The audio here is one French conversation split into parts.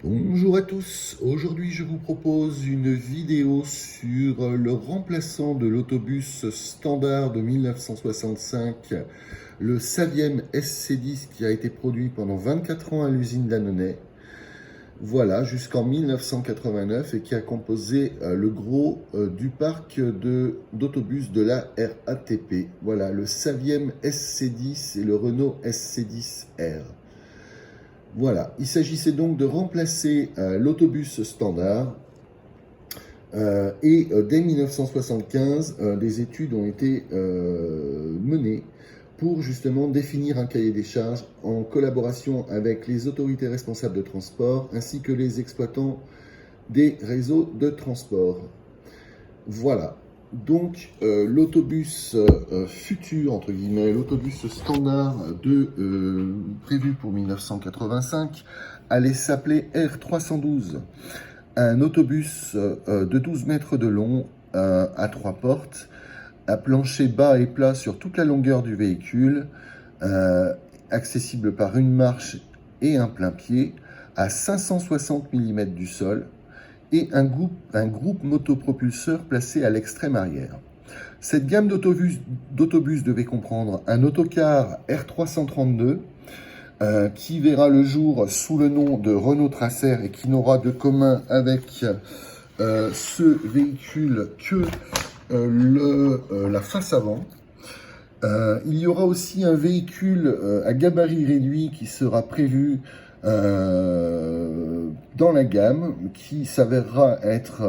Bonjour à tous, aujourd'hui je vous propose une vidéo sur le remplaçant de l'autobus standard de 1965, le Saviem SC10 qui a été produit pendant 24 ans à l'usine Dannonay. Voilà, jusqu'en 1989 et qui a composé le gros du parc d'autobus de la RATP. Voilà, le Saviem SC10 et le Renault SC10R. Voilà, il s'agissait donc de remplacer l'autobus standard dès 1975, des études ont été menées pour justement définir un cahier des charges en collaboration avec les autorités responsables de transport ainsi que les exploitants des réseaux de transport. Voilà. Donc l'autobus futur, entre guillemets, l'autobus standard prévu pour 1985 allait s'appeler R312. Un autobus de 12 mètres de long à 3 portes, à plancher bas et plat sur toute la longueur du véhicule, accessible par une marche et un plein pied, à 560 mm du sol, et un groupe motopropulseur placé à l'extrême arrière. Cette gamme d'autobus devait comprendre un autocar R332 qui verra le jour sous le nom de Renault Tracer et qui n'aura de commun avec ce véhicule que la face avant. Il y aura aussi un véhicule à gabarit réduit qui sera prévu dans la gamme, qui s'avérera être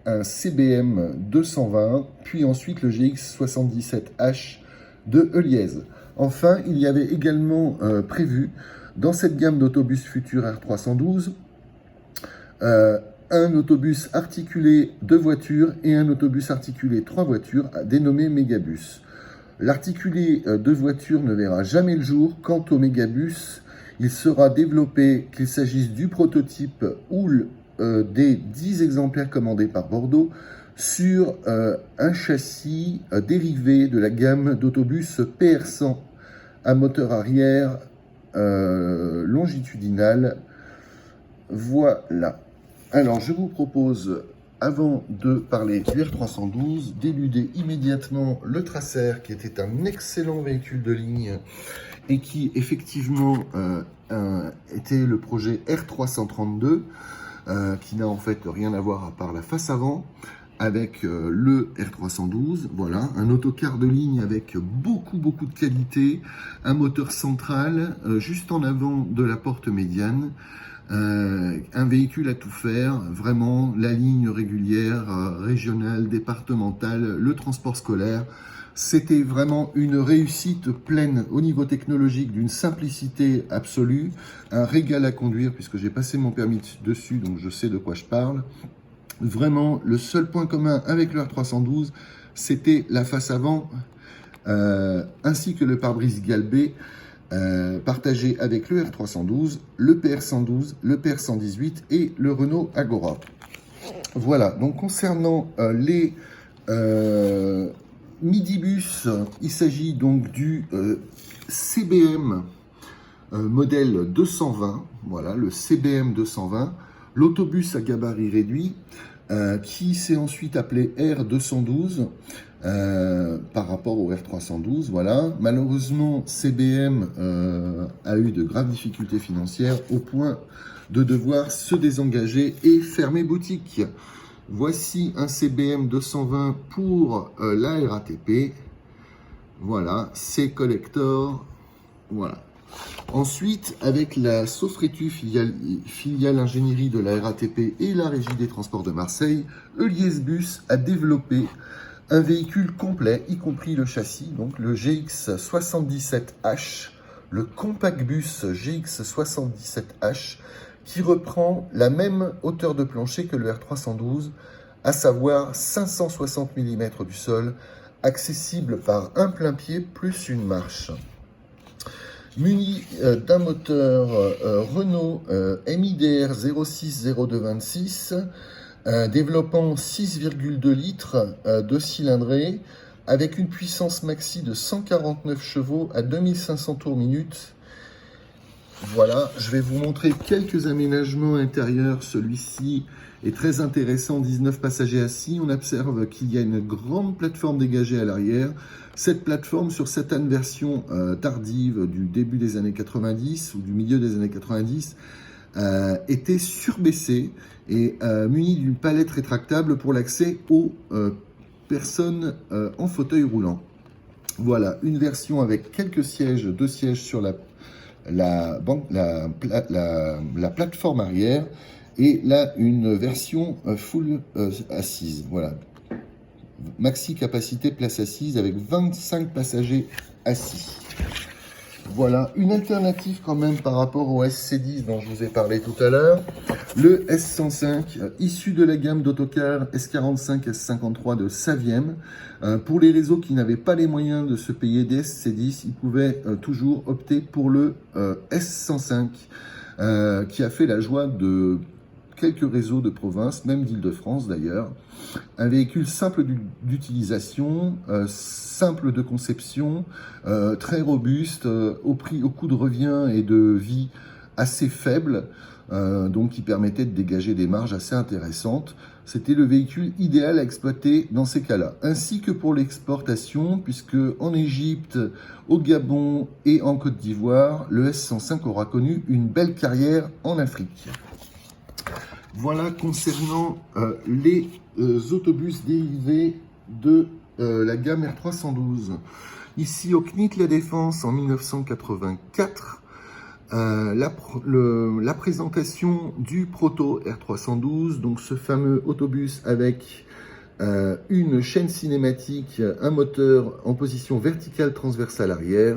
un CBM 220, puis ensuite le GX77H de Heuliez. Enfin, il y avait également prévu dans cette gamme d'autobus futur R312 un autobus articulé 2 voitures et un autobus articulé 3 voitures dénommé Mégabus. L'articulé 2 voitures ne verra jamais le jour. Quant au Mégabus, il sera développé, qu'il s'agisse du prototype ou des 10 exemplaires commandés par Bordeaux, sur un châssis dérivé de la gamme d'autobus PR100 à moteur arrière longitudinal. Voilà. Alors, je vous propose, avant de parler du R312, d'éluder immédiatement le Tracer, qui était un excellent véhicule de ligne et qui, effectivement, était le projet R332, qui n'a en fait rien à voir à part la face avant, avec le R312, voilà, un autocar de ligne avec beaucoup de qualité, un moteur central juste en avant de la porte médiane, un véhicule à tout faire, vraiment la ligne régulière, régionale, départementale, le transport scolaire. C'était vraiment une réussite pleine au niveau technologique, d'une simplicité absolue, un régal à conduire puisque j'ai passé mon permis dessus, donc je sais de quoi je parle. Vraiment, le seul point commun avec le R312, c'était la face avant, ainsi que le pare-brise galbé, partagé avec le R312, le PR112, le PR118 et le Renault Agora. Voilà, donc concernant les midibus, il s'agit donc du CBM modèle 220, voilà, le CBM 220, l'autobus à gabarit réduit, qui s'est ensuite appelé R212 par rapport au R312. Voilà. Malheureusement, CBM a eu de graves difficultés financières au point de devoir se désengager et fermer boutique. Voici un CBM 220 pour la RATP. Voilà, c'est collector. Voilà. Ensuite, avec la Sofretu, filiale ingénierie de la RATP et la Régie des Transports de Marseille, Heuliez Bus a développé un véhicule complet, y compris le châssis, donc le GX77H, le compact bus GX77H, qui reprend la même hauteur de plancher que le R312, à savoir 560 mm du sol, accessible par un plein pied plus une marche. Muni d'un moteur Renault MIDR 060226, développant 6,2 litres de cylindrée, avec une puissance maxi de 149 chevaux à 2500 tours minute Voilà, je vais vous montrer quelques aménagements intérieurs. Celui-ci est très intéressant, 19 passagers assis. On observe qu'il y a une grande plateforme dégagée à l'arrière. Cette plateforme, sur certaines versions tardives du début des années 90 ou du milieu des années 90, était surbaissée et munie d'une palette rétractable pour l'accès aux personnes en fauteuil roulant. Voilà, une version avec quelques sièges, 2 sièges sur la plateforme arrière, et là une version full assise. Voilà, maxi capacité place assise avec 25 passagers assis. Voilà, une alternative quand même par rapport au SC10 dont je vous ai parlé tout à l'heure. Le S105, issu de la gamme d'autocars S45, S53 de Saviem. Pour les réseaux qui n'avaient pas les moyens de se payer des SC10, ils pouvaient toujours opter pour le S105, qui a fait la joie de quelques réseaux de province, même d'Île-de-France d'ailleurs. Un véhicule simple d'utilisation, simple de conception, très robuste, au coût de revient et de vie assez faible, donc qui permettait de dégager des marges assez intéressantes. C'était le véhicule idéal à exploiter dans ces cas-là, ainsi que pour l'exportation, puisque en Égypte, au Gabon et en Côte d'Ivoire, le S105 aura connu une belle carrière en Afrique. Voilà concernant les autobus dérivés de la gamme R312. Ici au CNIT La Défense en 1984, la présentation du proto R312, donc ce fameux autobus avec une chaîne cinématique, un moteur en position verticale transversale arrière,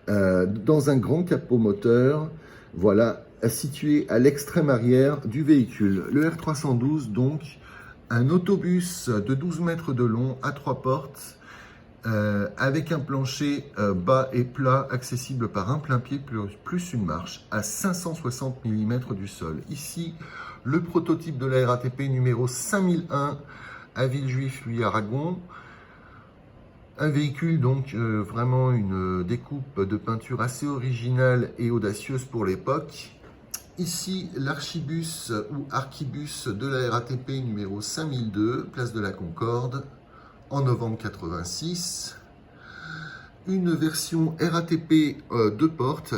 dans un grand capot moteur, voilà, situé à l'extrême arrière du véhicule. Le R312, donc, un autobus de 12 mètres de long à 3 portes, avec un plancher bas et plat, accessible par un plein-pied plus une marche, à 560 mm du sol. Ici, le prototype de la RATP numéro 5001 à Villejuif, lui, Aragon. Un véhicule, donc, vraiment une découpe de peinture assez originale et audacieuse pour l'époque. Ici, l'archibus ou archibus de la RATP numéro 5002, place de la Concorde, en novembre 86. Une version RATP 2 portes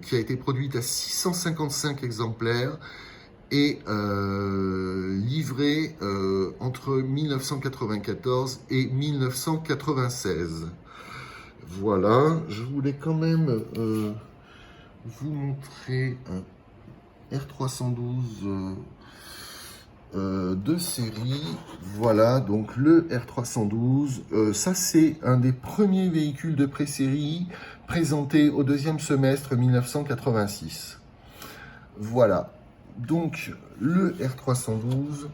qui a été produite à 655 exemplaires et livrée entre 1994 et 1996. Voilà, je voulais quand même vous montrer un R312 de série. Voilà, donc le R312, ça c'est un des premiers véhicules de pré-série présentés au deuxième semestre 1986. Voilà, donc le R312,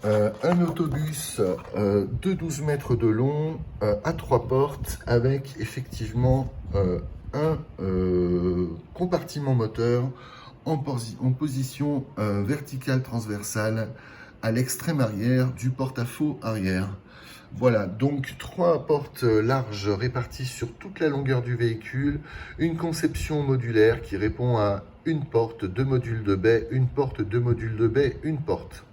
un autobus de 12 mètres de long, à 3 portes, avec effectivement un compartiment moteur en position verticale transversale à l'extrême arrière du porte-à-faux arrière. Voilà, donc 3 portes larges réparties sur toute la longueur du véhicule, une conception modulaire qui répond à une porte, 2 modules de baie, une porte, 2 modules de baie, une porte.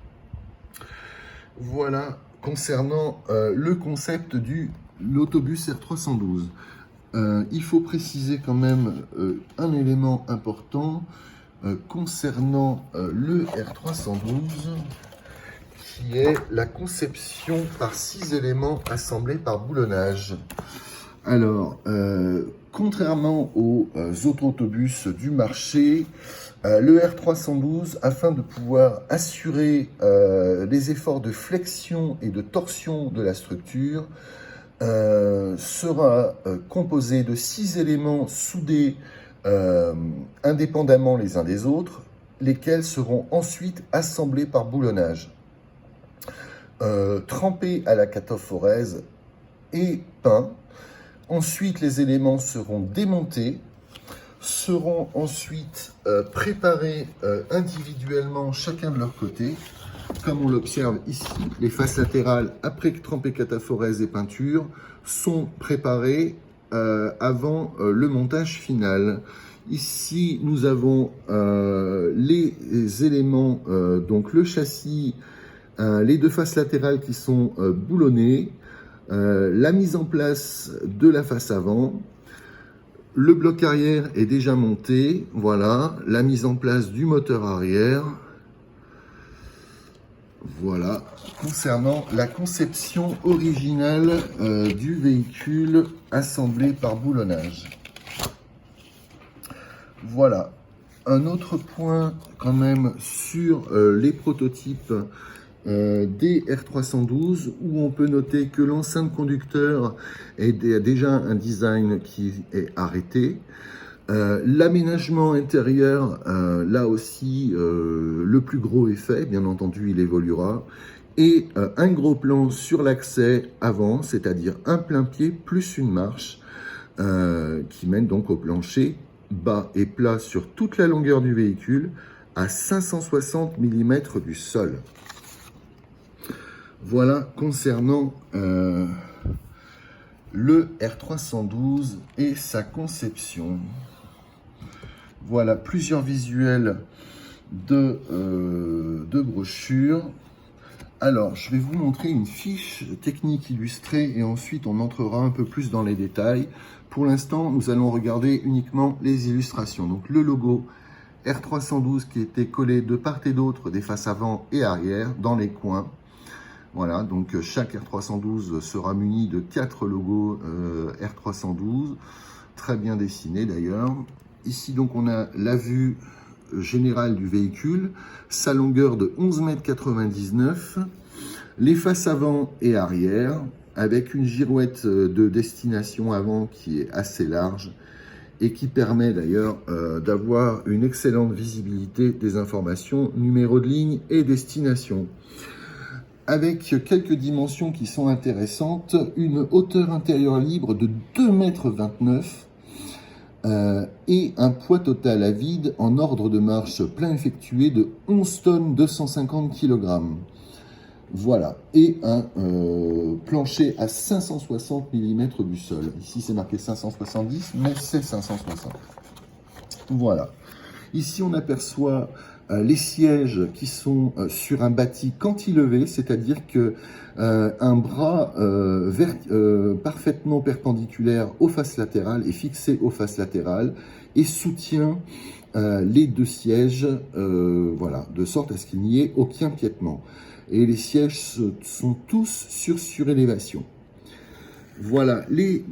Voilà concernant le concept de l'autobus R312. Il faut préciser quand même un élément important concernant le R312, qui est la conception par 6 éléments assemblés par boulonnage. Alors, contrairement aux autres autobus du marché, le R312, afin de pouvoir assurer les efforts de flexion et de torsion de la structure, sera composé de 6 éléments soudés indépendamment les uns des autres, lesquels seront ensuite assemblés par boulonnage, trempés à la cathophorèse et peints. Ensuite, les éléments seront démontés, seront ensuite préparés individuellement, chacun de leur côté, comme on l'observe ici. Les faces latérales, après trempé cathophorèse et peinture, sont préparées avant le montage final. Ici, nous avons les éléments, donc le châssis, les deux faces latérales qui sont boulonnées, la mise en place de la face avant. Le bloc arrière est déjà monté, voilà, la mise en place du moteur arrière. Voilà, concernant la conception originale du véhicule assemblé par boulonnage. Voilà, un autre point quand même sur les prototypes des R312 où on peut noter que l'enceinte conducteur a déjà un design qui est arrêté. L'aménagement intérieur, là aussi, le plus gros est fait, bien entendu, il évoluera. Et un gros plan sur l'accès avant, c'est-à-dire un plein pied plus une marche qui mène donc au plancher bas et plat sur toute la longueur du véhicule à 560 mm du sol. Voilà concernant le R312 et sa conception. Voilà plusieurs visuels de brochures. Alors, je vais vous montrer une fiche technique illustrée et ensuite on entrera un peu plus dans les détails. Pour l'instant, nous allons regarder uniquement les illustrations. Donc, le logo R312 qui était collé de part et d'autre des faces avant et arrière dans les coins. Voilà, donc chaque R312 sera muni de 4 logos R312, très bien dessinés d'ailleurs. Ici, donc, on a la vue générale du véhicule, sa longueur de 11,99 m, les faces avant et arrière, avec une girouette de destination avant qui est assez large et qui permet d'ailleurs d'avoir une excellente visibilité des informations, numéro de ligne et destination. Avec quelques dimensions qui sont intéressantes, une hauteur intérieure libre de 2,29 m, et un poids total à vide en ordre de marche plein effectué de 11 tonnes 250 kg. Voilà, et un plancher à 560 mm du sol. Ici c'est marqué 570, mais c'est 560. Voilà. Ici on aperçoit les sièges qui sont sur un bâti cantilevé, c'est-à-dire que un bras parfaitement perpendiculaire aux faces latérales est fixé aux faces latérales et soutient les deux sièges, voilà, de sorte à ce qu'il n'y ait aucun piétement. Et les sièges sont tous sur surélévation. Voilà les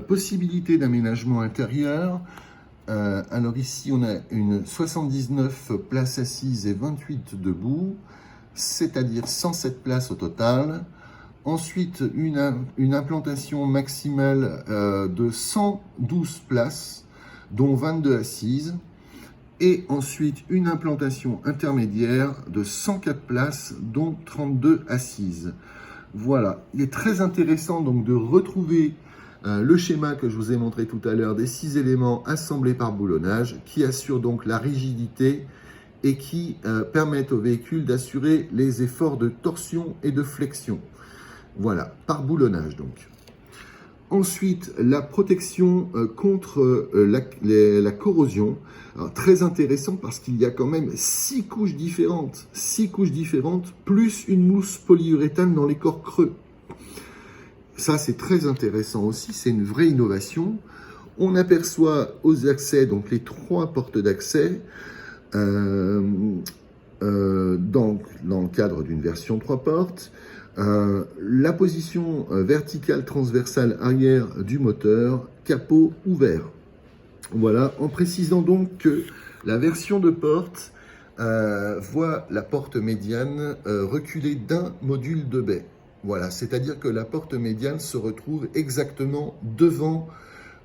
possibilités d'aménagement intérieur. Alors ici, on a une 79 places assises et 28 debout, c'est-à-dire 107 places au total. Ensuite, une implantation maximale de 112 places, dont 22 assises. Et ensuite, une implantation intermédiaire de 104 places, dont 32 assises. Voilà, il est très intéressant donc de retrouver le schéma que je vous ai montré tout à l'heure des 6 éléments assemblés par boulonnage qui assurent donc la rigidité et qui permettent au véhicule d'assurer les efforts de torsion et de flexion. Voilà, par boulonnage donc. Ensuite, la protection contre la corrosion. Alors, très intéressant parce qu'il y a quand même 6 couches différentes, plus une mousse polyuréthane dans les corps creux. Ça, c'est très intéressant aussi, c'est une vraie innovation. On aperçoit aux accès, donc les 3 portes d'accès, dans le cadre d'une version 3 portes, la position verticale transversale arrière du moteur, capot ouvert. Voilà, en précisant donc que la version de porte voit la porte médiane reculer d'un module de baie. Voilà, c'est-à-dire que la porte médiane se retrouve exactement devant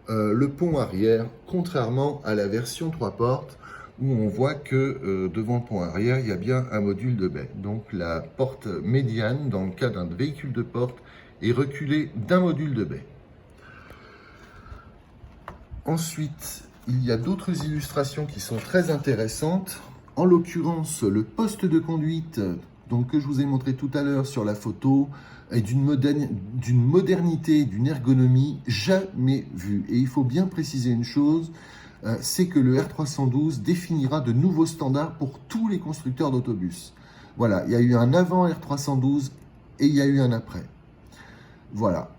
le pont arrière, contrairement à la version 3 portes, où on voit que devant le pont arrière, il y a bien un module de baie. Donc la porte médiane, dans le cas d'un véhicule de porte, est reculée d'un module de baie. Ensuite, il y a d'autres illustrations qui sont très intéressantes. En l'occurrence, le poste de conduite donc, que je vous ai montré tout à l'heure sur la photo est d'une modernité, d'une ergonomie jamais vue. Et il faut bien préciser une chose, c'est que le R312 définira de nouveaux standards pour tous les constructeurs d'autobus. Voilà, il y a eu un avant R312 et il y a eu un après. Voilà.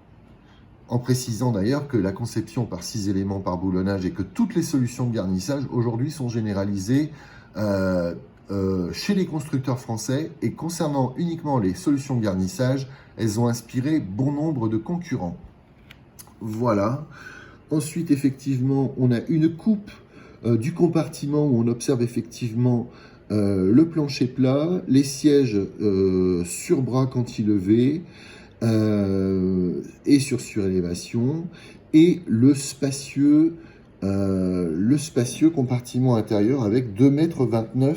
En précisant d'ailleurs que la conception par 6 éléments par boulonnage et que toutes les solutions de garnissage aujourd'hui sont généralisées chez les constructeurs français, et concernant uniquement les solutions de garnissage, elles ont inspiré bon nombre de concurrents. Voilà. Ensuite, effectivement, on a une coupe du compartiment où on observe effectivement le plancher plat, les sièges sur bras cantilevés et sur surélévation, et le spacieux compartiment intérieur avec 2,29 m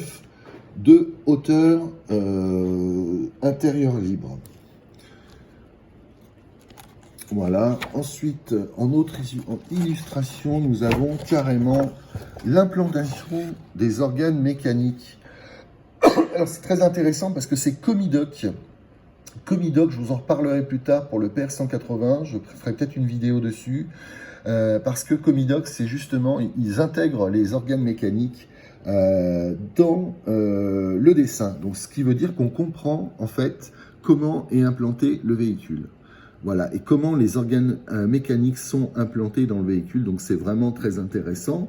de hauteur intérieure libre. Voilà. Ensuite, en illustration, nous avons carrément l'implantation des organes mécaniques. Alors, c'est très intéressant parce que c'est Comidoc. Comidoc, je vous en reparlerai plus tard pour le PR180. Je ferai peut-être une vidéo dessus. Parce que Comidoc, c'est justement, ils intègrent les organes mécaniques dans le dessin. Donc, ce qui veut dire qu'on comprend, en fait, comment est implanté le véhicule. Voilà, et comment les organes mécaniques sont implantés dans le véhicule, donc c'est vraiment très intéressant.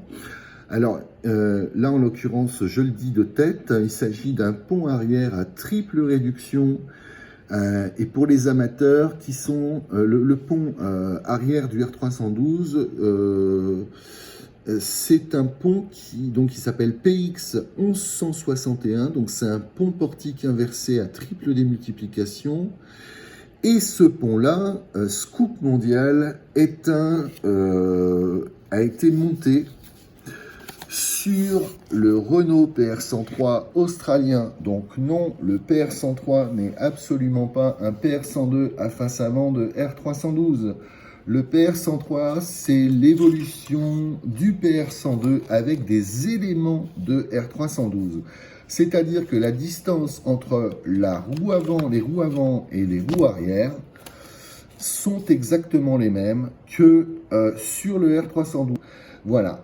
Alors là, en l'occurrence, je le dis de tête, il s'agit d'un pont arrière à triple réduction, et pour les amateurs qui sont le pont arrière du R312, c'est un pont qui s'appelle PX 1161, donc c'est un pont portique inversé à triple démultiplication. Et ce pont-là, Scoop Mondial, a été monté sur le Renault PR103 australien. Donc non, le PR103 n'est absolument pas un PR102 à face avant de R312. Le PR103, c'est l'évolution du PR102 avec des éléments de R312. C'est-à-dire que la distance entre la roue avant, les roues avant et les roues arrière sont exactement les mêmes que sur le R312. Voilà.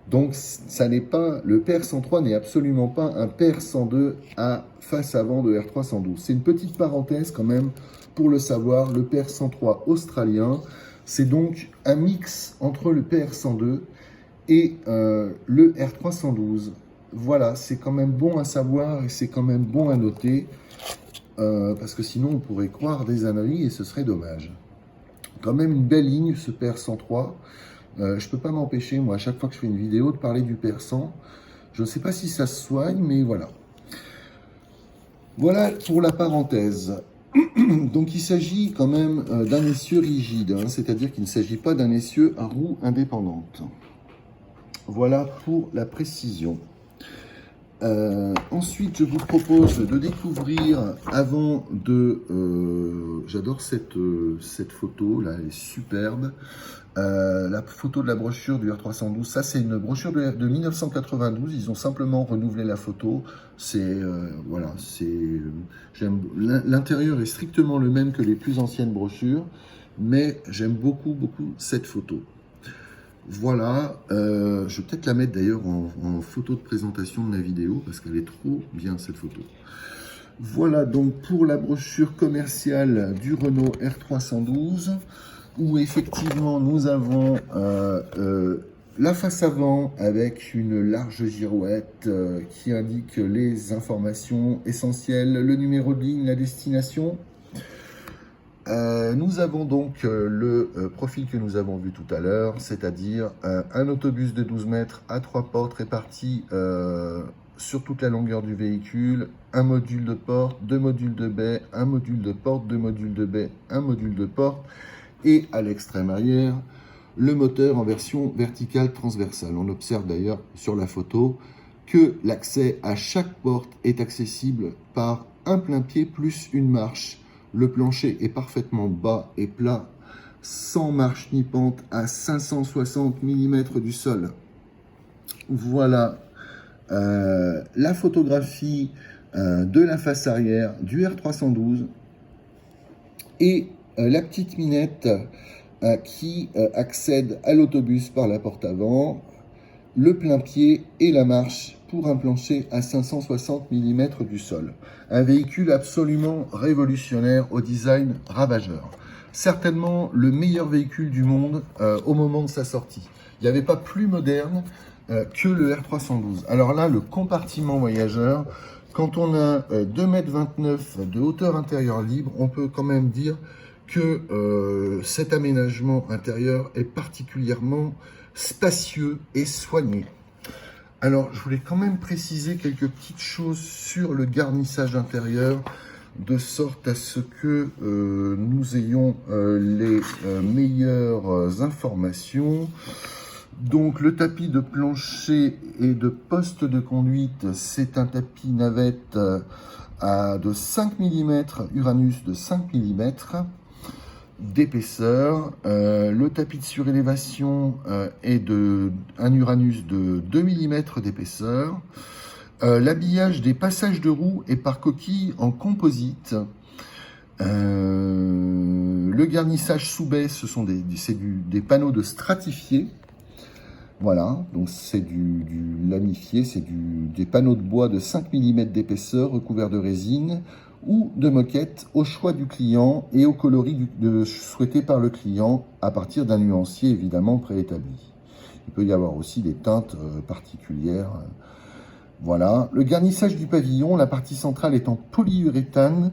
Donc, ça n'est pas, le PR103 n'est absolument pas un PR102 à face avant de R312. C'est une petite parenthèse quand même pour le savoir. Le PR103 australien, c'est donc un mix entre le PR102 et le R312. Voilà, c'est quand même bon à savoir et c'est quand même bon à noter, parce que sinon on pourrait croire des âneries et ce serait dommage. Quand même une belle ligne, ce PR103. Je ne peux pas m'empêcher, moi, à chaque fois que je fais une vidéo, de parler du PR100. Je ne sais pas si ça se soigne, mais voilà. Voilà pour la parenthèse. Donc il s'agit quand même d'un essieu rigide, hein, c'est-à-dire qu'il ne s'agit pas d'un essieu à roue indépendante. Voilà pour la précision. Ensuite, je vous propose de découvrir, avant de... j'adore cette photo, là, elle est superbe. La photo de la brochure du R312, ça c'est une brochure de 1992, ils ont simplement renouvelé la photo. Voilà, l'intérieur est strictement le même que les plus anciennes brochures, mais j'aime beaucoup cette photo. Voilà, je vais peut-être la mettre d'ailleurs en photo de présentation de la vidéo parce qu'elle est trop bien cette photo. Voilà donc pour la brochure commerciale du Renault R312, où effectivement nous avons la face avant avec une large girouette qui indique les informations essentielles, le numéro de ligne, la destination. Nous avons donc le profil que nous avons vu tout à l'heure, c'est-à-dire un autobus de 12 mètres à 3 portes répartis sur toute la longueur du véhicule, un module de porte, 2 modules de baie, un module de porte, 2 modules de baie, un module de porte, et à l'extrême arrière, le moteur en version verticale transversale. On observe d'ailleurs sur la photo que l'accès à chaque porte est accessible par un plein-pied plus une marche. Le plancher est parfaitement bas et plat, sans marche ni pente, à 560 mm du sol. Voilà la photographie de la face arrière du R312 et la petite minette qui accède à l'autobus par la porte avant. le plein-pied et la marche pour un plancher à 560 mm du sol. Un véhicule absolument révolutionnaire au design ravageur. Certainement le meilleur véhicule du monde au moment de sa sortie. Il n'y avait pas plus moderne que le R312. Alors là, le compartiment voyageur, quand on a 2,29 m de hauteur intérieure libre, on peut quand même dire que cet aménagement intérieur est particulièrement spacieux et soigné. Alors, je voulais quand même préciser quelques petites choses sur le garnissage intérieur, de sorte à ce que nous ayons les meilleures informations. Donc, le tapis de plancher et de poste de conduite, c'est un tapis navette de 5 mm, Uranus de 5 mm d'épaisseur. Le tapis de surélévation est un Uranus de 2 mm d'épaisseur. L'habillage des passages de roues est par coquille en composite. Le garnissage sous-baie, ce sont des panneaux de stratifié. Voilà, donc c'est du lamifié, c'est des panneaux de bois de 5 mm d'épaisseur recouverts de résine ou de moquette au choix du client et au coloris souhaité par le client à partir d'un nuancier évidemment préétabli. Il peut y avoir aussi des teintes particulières. Voilà, le garnissage du pavillon, la partie centrale est en polyuréthane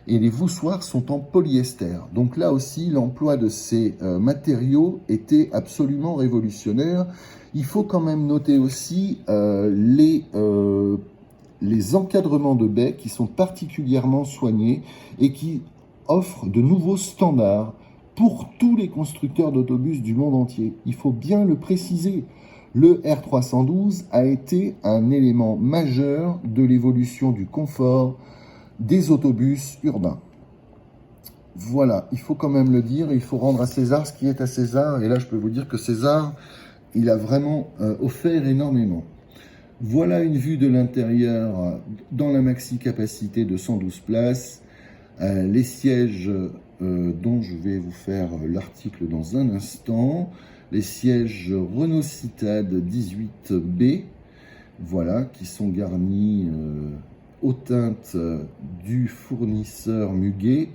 et les voussoirs sont en polyester. Donc là aussi, l'emploi de ces matériaux était absolument révolutionnaire. Il faut quand même noter aussi les encadrements de baies qui sont particulièrement soignés et qui offrent de nouveaux standards pour tous les constructeurs d'autobus du monde entier. Il faut bien le préciser. Le R312 a été un élément majeur de l'évolution du confort des autobus urbains. Voilà, il faut quand même le dire, il faut rendre à César ce qui est à César. Et là, je peux vous dire que César, il a vraiment offert énormément. Voilà une vue de l'intérieur dans la maxi capacité de 112 places. Les sièges dont je vais vous faire l'article dans un instant. Les sièges Renault Citad 18B, voilà, qui sont garnis aux teintes du fournisseur Muguet.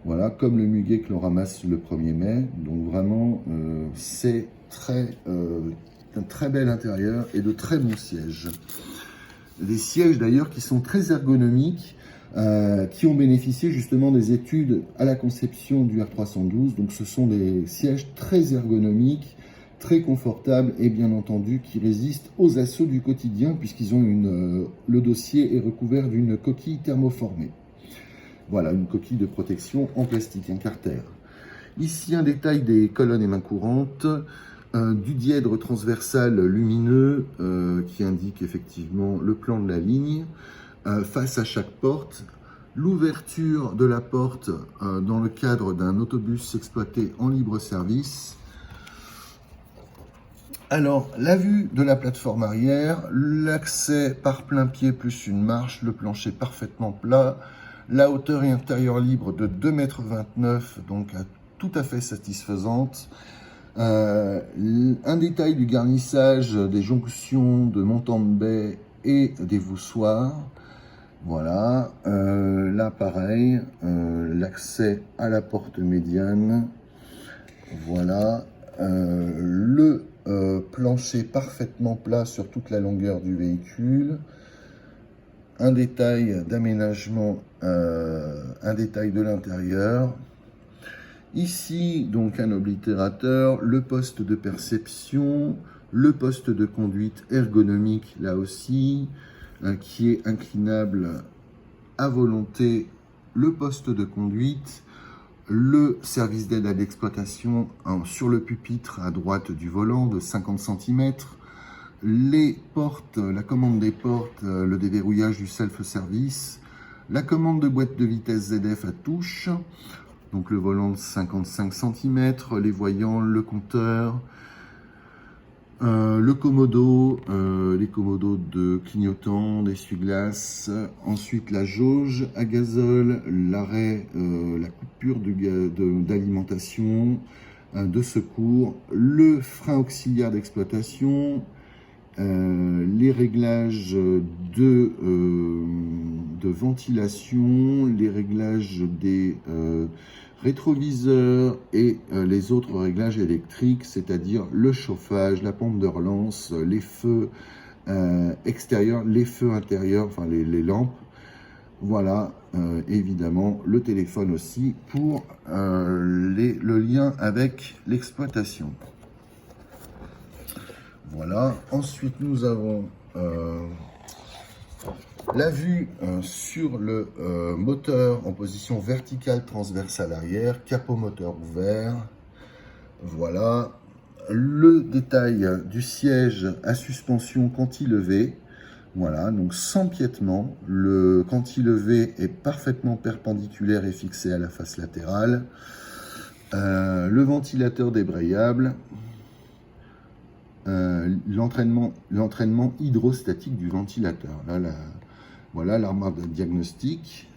Voilà, comme le Muguet que l'on ramasse le 1er mai. Donc vraiment, c'est un très bel intérieur et de très bons sièges. Des sièges d'ailleurs qui sont très ergonomiques, qui ont bénéficié justement des études à la conception du R312. Donc ce sont des sièges très ergonomiques, très confortables et bien entendu qui résistent aux assauts du quotidien puisqu'ils ont le dossier est recouvert d'une coquille thermoformée. Voilà, une coquille de protection en plastique, un carter. Ici un détail des colonnes et mains courantes, du dièdre transversal lumineux qui indique effectivement le plan de la ligne. Face à chaque porte, l'ouverture de la porte dans le cadre d'un autobus exploité en libre service. Alors, la vue de la plateforme arrière, l'accès par plein pied plus une marche, le plancher parfaitement plat, la hauteur intérieure libre de 2,29 m, donc tout à fait satisfaisante. Un détail du garnissage des jonctions de montants de baie et des voussoirs. Voilà, là pareil, l'accès à la porte médiane, voilà, le plancher parfaitement plat sur toute la longueur du véhicule, un détail d'aménagement, un détail de l'intérieur. Ici, donc un oblitérateur, le poste de perception, le poste de conduite ergonomique là aussi, qui est inclinable à volonté, le poste de conduite, le service d'aide à l'exploitation sur le pupitre à droite du volant de 50 cm, les portes, la commande des portes, le déverrouillage du self-service, la commande de boîte de vitesse ZF à touche, donc le volant de 55 cm, les voyants, le compteur, le commodo, les commodos de clignotants, d'essuie-glace, ensuite la jauge à gazole, l'arrêt, la coupure d'alimentation, de secours, le frein auxiliaire d'exploitation, les réglages de ventilation, les réglages des rétroviseurs et les autres réglages électriques, c'est-à-dire le chauffage, la pompe de relance, les feux extérieurs, les feux intérieurs, enfin les lampes. Voilà, évidemment, le téléphone aussi pour le lien avec l'exploitation. Voilà, ensuite nous avons la vue sur le moteur en position verticale transversale arrière, capot moteur ouvert. Voilà, le détail du siège à suspension cantilever. Voilà, donc sans piétement, le cantilever est parfaitement perpendiculaire et fixé à la face latérale. Le ventilateur débrayable. L'entraînement hydrostatique du ventilateur. Là, voilà l'armoire de diagnostic.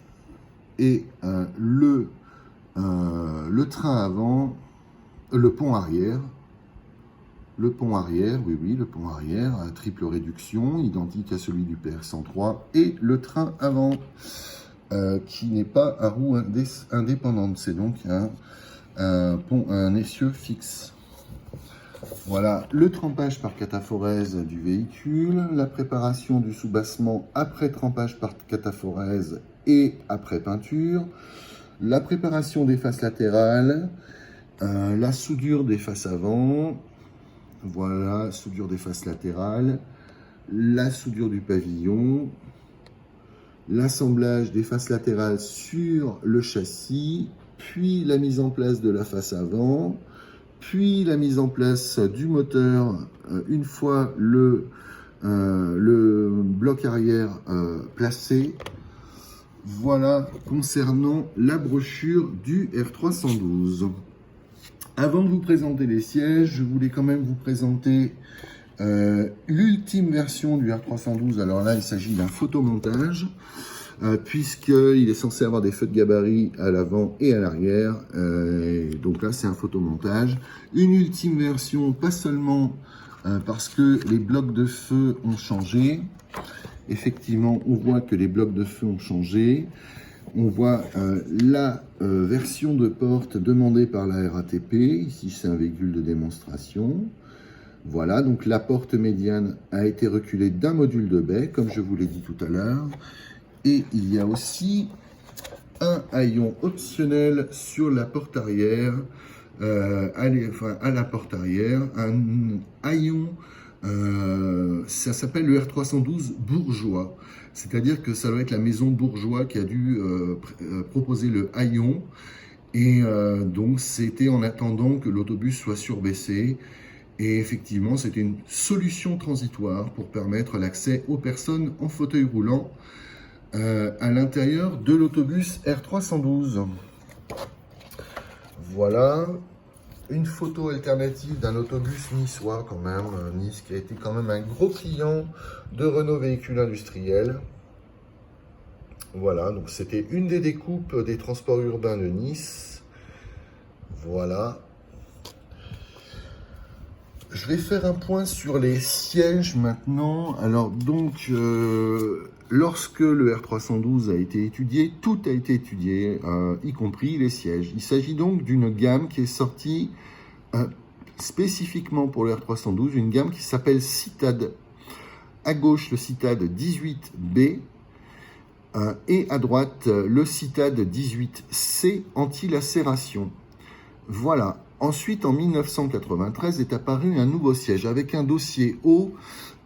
Et le train avant, le pont arrière. Le pont arrière, oui, le pont arrière, à triple réduction, identique à celui du PR103. Et le train avant, qui n'est pas à roue indépendante. C'est donc un essieu fixe. Voilà, le trempage par cataphorèse du véhicule, la préparation du soubassement après trempage par cataphorèse et après peinture, la préparation des faces latérales, la soudure des faces avant, voilà, soudure des faces latérales, la soudure du pavillon, l'assemblage des faces latérales sur le châssis, puis la mise en place de la face avant, puis la mise en place du moteur une fois le bloc arrière placé. Voilà concernant la brochure du R312. Avant de vous présenter les sièges, je voulais quand même vous présenter l'ultime version du R312. Alors là, il s'agit d'un photomontage. Puisqu'il est censé avoir des feux de gabarit à l'avant et à l'arrière. Donc là, c'est un photomontage. Une ultime version, pas seulement parce que les blocs de feu ont changé. Effectivement, on voit que les blocs de feu ont changé. On voit la version de porte demandée par la RATP. Ici, c'est un véhicule de démonstration. Voilà, donc la porte médiane a été reculée d'un module de baie, comme je vous l'ai dit tout à l'heure. Et il y a aussi un haillon optionnel sur la porte arrière, à la porte arrière, un haillon, ça s'appelle le R312 bourgeois, c'est-à-dire que ça doit être la maison bourgeois qui a dû proposer le haillon, et donc c'était en attendant que l'autobus soit surbaissé. Et effectivement, c'était une solution transitoire pour permettre l'accès aux personnes en fauteuil roulant à l'intérieur de l'autobus R312. Voilà une photo alternative d'un autobus niçois quand même, Nice qui a été quand même un gros client de Renault Véhicules Industriels. Voilà, donc c'était une des découpes des transports urbains de Nice. Voilà. Je vais faire un point sur les sièges maintenant. Alors donc, lorsque le R312 a été étudié, tout a été étudié, y compris les sièges. Il s'agit donc d'une gamme qui est sortie spécifiquement pour le R312, une gamme qui s'appelle Citad. À gauche, le Citad 18B et à droite, le Citad 18C anti-lacération. Voilà. Ensuite, en 1993, est apparu un nouveau siège avec un dossier haut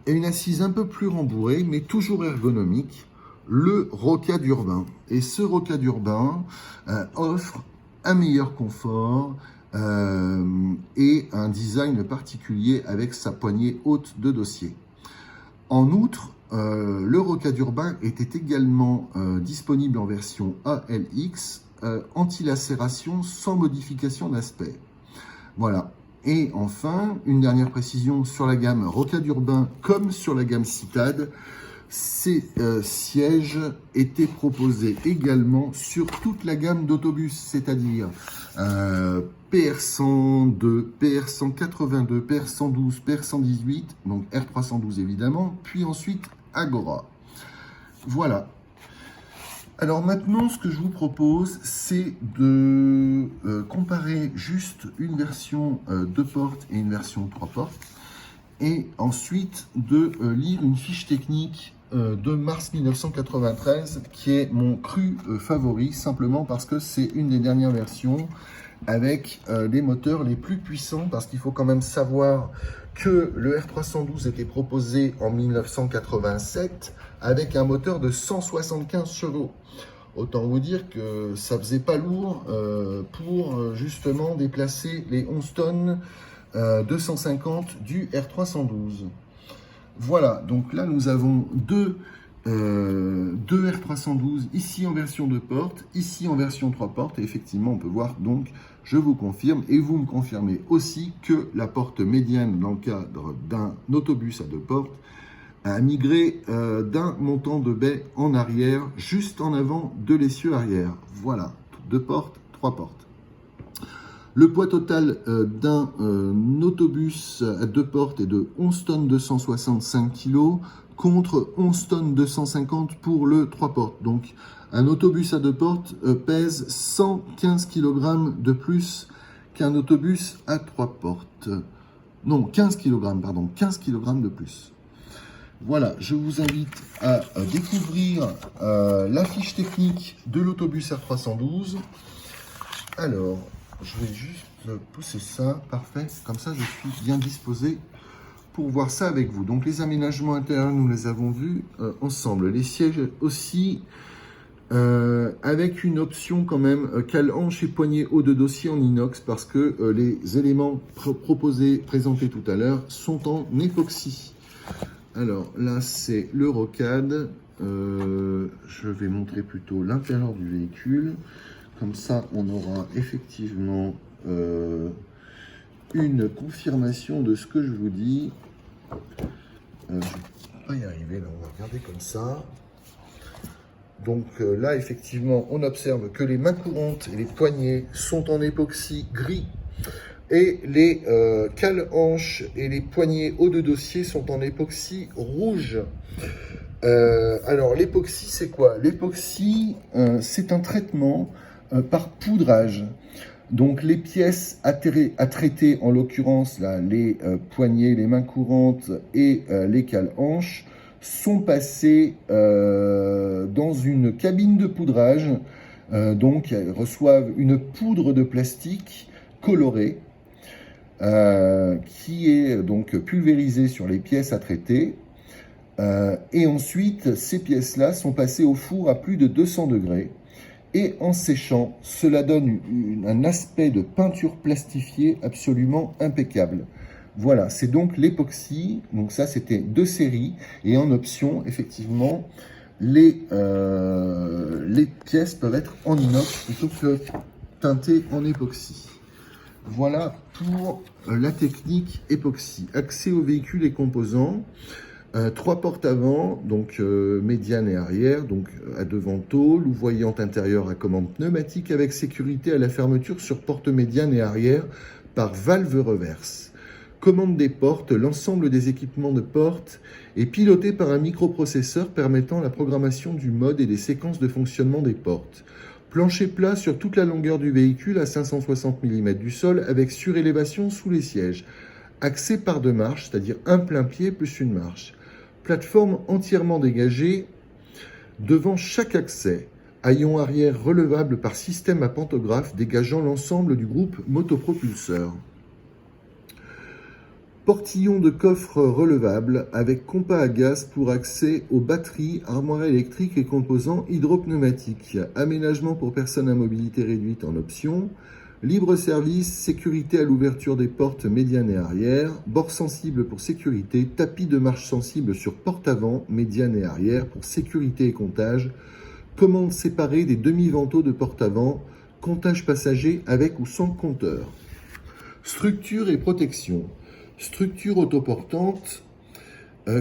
et une assise un peu plus rembourrée, mais toujours ergonomique, le Rocade Urbain. Et ce Rocade Urbain offre un meilleur confort et un design particulier avec sa poignée haute de dossier. En outre, le Rocade Urbain était également disponible en version ALX, anti-lacération sans modification d'aspect. Voilà. Et enfin, une dernière précision sur la gamme Rocade Urbain comme sur la gamme Citad, ces sièges étaient proposés également sur toute la gamme d'autobus, c'est-à-dire PR102, PR182, PR112, PR118, donc R312 évidemment, puis ensuite Agora. Voilà. Alors maintenant, ce que je vous propose, c'est de comparer juste une version 2 portes et une version 3 portes, et ensuite de lire une fiche technique de mars 1993, qui est mon cru favori, simplement parce que c'est une des dernières versions avec les moteurs les plus puissants, parce qu'il faut quand même savoir que le R312 était proposé en 1987 avec un moteur de 175 chevaux. Autant vous dire que ça faisait pas lourd pour justement déplacer les 11 tonnes 250 du R312. Voilà, donc là nous avons deux R312, ici en version 2 portes, ici en version 3 portes, et effectivement on peut voir donc, je vous confirme, et vous me confirmez aussi que la porte médiane dans le cadre d'un autobus à 2 portes a migré d'un montant de baie en arrière, juste en avant de l'essieu arrière. Voilà, 2 portes, 3 portes. Le poids total d'un autobus à 2 portes est de 11 tonnes 265 kg contre 11 tonnes 250 pour le 3 portes. Donc un autobus à 2 portes pèse 115 kg de plus qu'un autobus à 3 portes. Non, 15 kg, pardon, 15 kg de plus. Voilà, je vous invite à découvrir la fiche technique de l'autobus R312. Alors, je vais juste pousser ça, parfait, comme ça je suis bien disposé pour voir ça avec vous. Donc les aménagements intérieurs, nous les avons vus ensemble. Les sièges aussi, avec une option quand même, cale hanche et poignée haut de dossier en inox, parce que les éléments présentés tout à l'heure sont en époxy. Alors là, c'est le rocade. Je vais montrer plutôt l'intérieur du véhicule. Comme ça, on aura effectivement une confirmation de ce que je vous dis. Je ne vais pas y arriver, là, on va regarder comme ça. Donc là, effectivement, on observe que les mains courantes et les poignées sont en époxy gris. Et les cales hanches et les poignées haut de dossier sont en époxy rouge. Alors l'époxy, c'est quoi? L'époxy, c'est un traitement par poudrage. Donc les pièces à traiter, en l'occurrence là, les poignées, les mains courantes et les cales hanches, sont passées dans une cabine de poudrage. Donc elles reçoivent une poudre de plastique colorée, qui est donc pulvérisée sur les pièces à traiter. Et ensuite, ces pièces-là sont passées au four à plus de 200 degrés. Et en séchant, cela donne un aspect de peinture plastifiée absolument impeccable. Voilà, c'est donc l'époxy. Donc ça, c'était 2 séries. Et en option, effectivement, les pièces peuvent être en inox plutôt que teintées en époxy. Voilà pour la technique époxy. Accès au véhicule et composants. 3 portes avant, donc médiane et arrière, donc à 2 vantaux, louvoyante intérieure à commande pneumatique avec sécurité à la fermeture sur porte médiane et arrière par valve reverse. Commande des portes, l'ensemble des équipements de porte est piloté par un microprocesseur permettant la programmation du mode et des séquences de fonctionnement des portes. Plancher plat sur toute la longueur du véhicule à 560 mm du sol avec surélévation sous les sièges. Accès par 2 marches, c'est-à-dire un plein pied plus une marche. Plateforme entièrement dégagée devant chaque accès. Haillon arrière relevable par système à pantographe dégageant l'ensemble du groupe motopropulseur. Portillon de coffre relevable avec compas à gaz pour accès aux batteries, armoire électrique et composants hydropneumatiques. Aménagement pour personnes à mobilité réduite en option. Libre service, sécurité à l'ouverture des portes médiane et arrière. Bord sensible pour sécurité. Tapis de marche sensible sur porte avant, médiane et arrière pour sécurité et comptage. Commande séparée des demi-vantaux de porte avant. Comptage passager avec ou sans compteur. Structure et protection. Structure autoportante,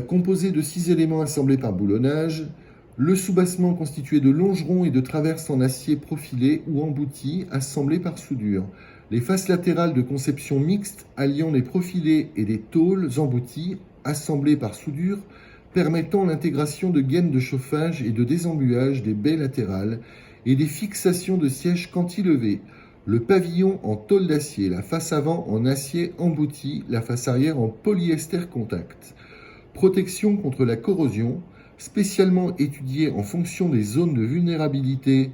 composée de 6 éléments assemblés par boulonnage. Le soubassement constitué de longerons et de traverses en acier profilé ou emboutis, assemblés par soudure. Les faces latérales de conception mixte alliant des profilés et des tôles embouties, assemblées par soudure, permettant l'intégration de gaines de chauffage et de désembuage des baies latérales et des fixations de sièges cantilevés. Le pavillon en tôle d'acier, la face avant en acier embouti, la face arrière en polyester contact. Protection contre la corrosion, spécialement étudiée en fonction des zones de vulnérabilité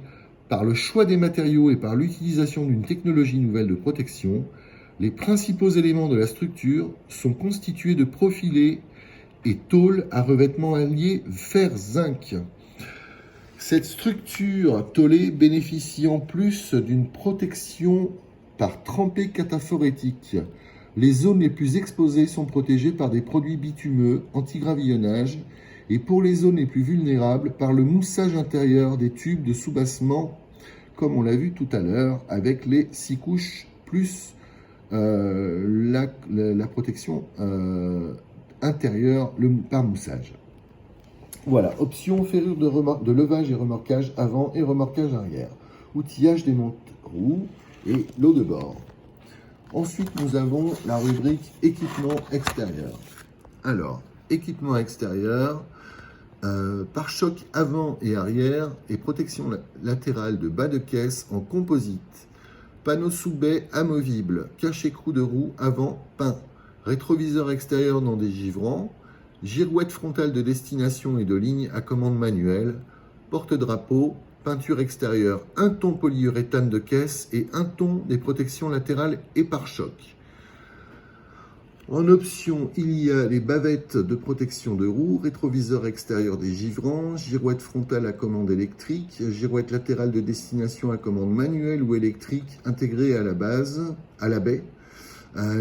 par le choix des matériaux et par l'utilisation d'une technologie nouvelle de protection. Les principaux éléments de la structure sont constitués de profilés et tôles à revêtement allié fer-zinc. Cette structure tôlée bénéficie en plus d'une protection par trempé cataphorétique. Les zones les plus exposées sont protégées par des produits bitumeux anti-gravillonnage et pour les zones les plus vulnérables par le moussage intérieur des tubes de soubassement, comme on l'a vu tout à l'heure avec les 6 couches plus la protection intérieure par moussage. Voilà, option ferrure de levage et remorquage avant et remorquage arrière. Outillage des monte-roues et lot de bord. Ensuite, nous avons la rubrique équipement extérieur. Alors, équipement extérieur, pare-choc avant et arrière et protection latérale de bas de caisse en composite. Panneau sous baie amovible, cache-écrou de roue avant peint. Rétroviseur extérieur non dégivrant. Girouette frontale de destination et de ligne à commande manuelle. Porte-drapeau. Peinture extérieure, un ton polyuréthane de caisse et un ton des protections latérales et pare-choc. En option, il y a les bavettes de protection de roue, rétroviseur extérieur dégivrant, girouette frontale à commande électrique, girouette latérale de destination à commande manuelle ou électrique intégrée à la base, à la baie,